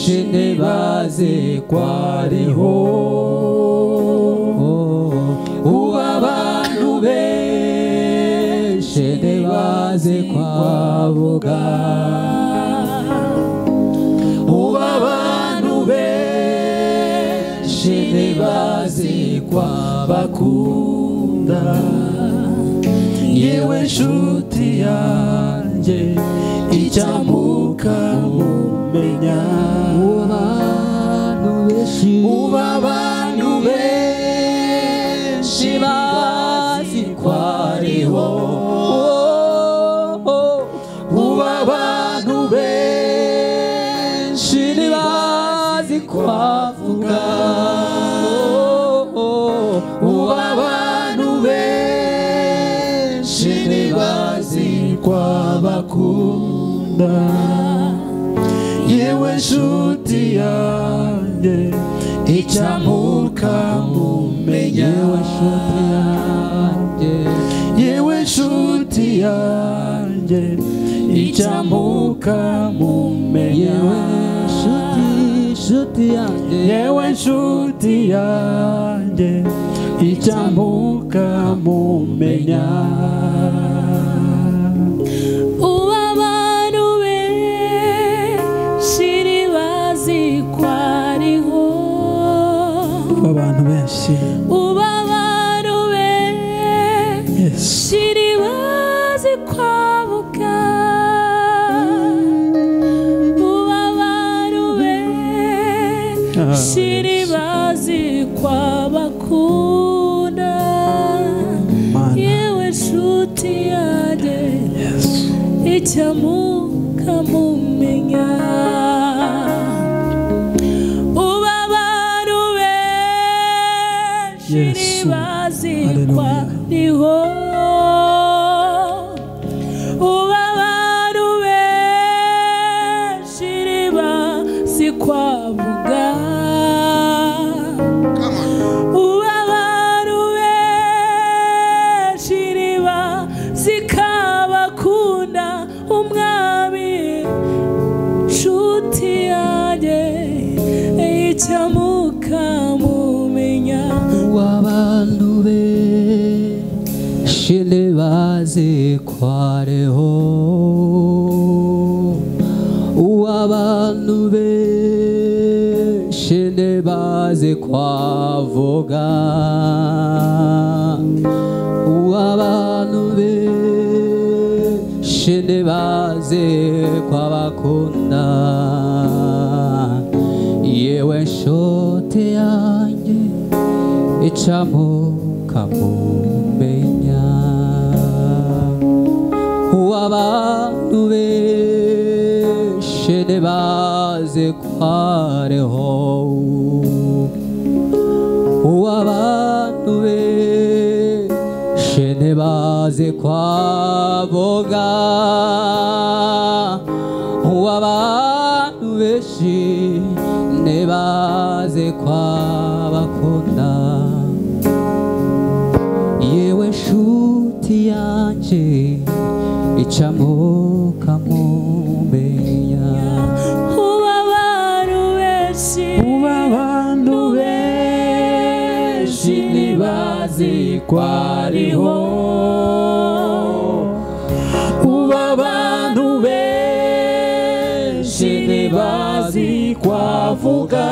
ntibazi ko ariho ubu abantu benshi ntibazi ko avuga ubu abantu benshi ntibazi ko abakunda yewe nshuti yanjye icyamuka mumenya ubu abantu benshi bazi ko ariho ubu abantu benshi ntibazi ko avuga ubu abantu benshi ntibazi ko abakunda yewe nshuti yanjye icyamuka mumenya yewe nshuti yanjye icyamuka mumenya yewe nshuti yanjye icyamuka mumenya abantu benshi ubu abantu benshi ntibazi ko avuga ubu abantu benshi ntibazi ko abakunda yewe nshuti yanjye icyamuka mumenya ntibazi ko ariho ubu abantu benshi ntibazi ko avuga ubu abantu benshi ntibazi ko abakunda umwami nshuti yanjye icyamuka mumenya abantu benshi ntibazi ko ariho abantu benshi ntibazi ko avuga abantu benshi ntibazi ko abakunda yewe nshuti yanjye icyamuka mumenya abantu benshi ntibazi ko ariho abantu benshi ntibazi ko avuga abantu benshi ntibazi ko abakunda yewe nshuti yanjye icyamuka mumenya ubu abantu benshi ntibazi ko ariho ubu abantu benshi ntibazi ko avuga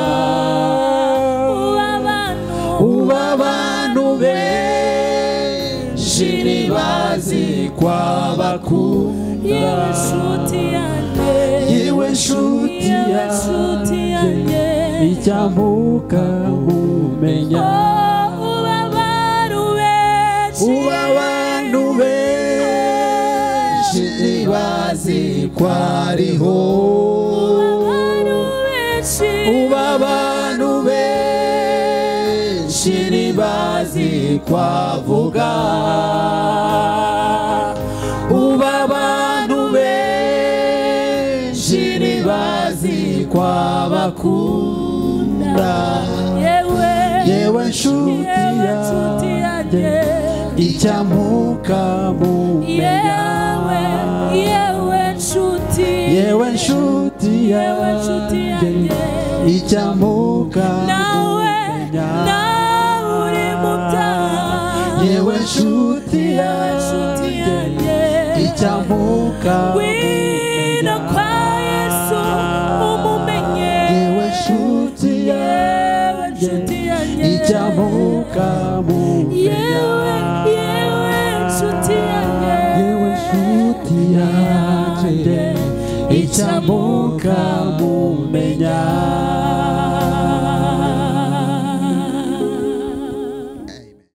ubu abantu benshi ntibazi ko abakunda yewe nshuti yanjye icyamuka mumenya ubu abantu benshi ntibazi ko ariho ubu abantu benshi ntibazi ko avuga ubu abantu benshi ntibazi ko abakunda yewe nshuti yanjye icyamuka mumenya yewe nshuti yanjye icyamuka nawe uri mu byaha yewe nshuti yanjye icyamuka ngwino kwa Yesu umumenye yewe nshuti yanjye icyamuka yewe nshuti yanjye yewe nshuti yanjye icyamuka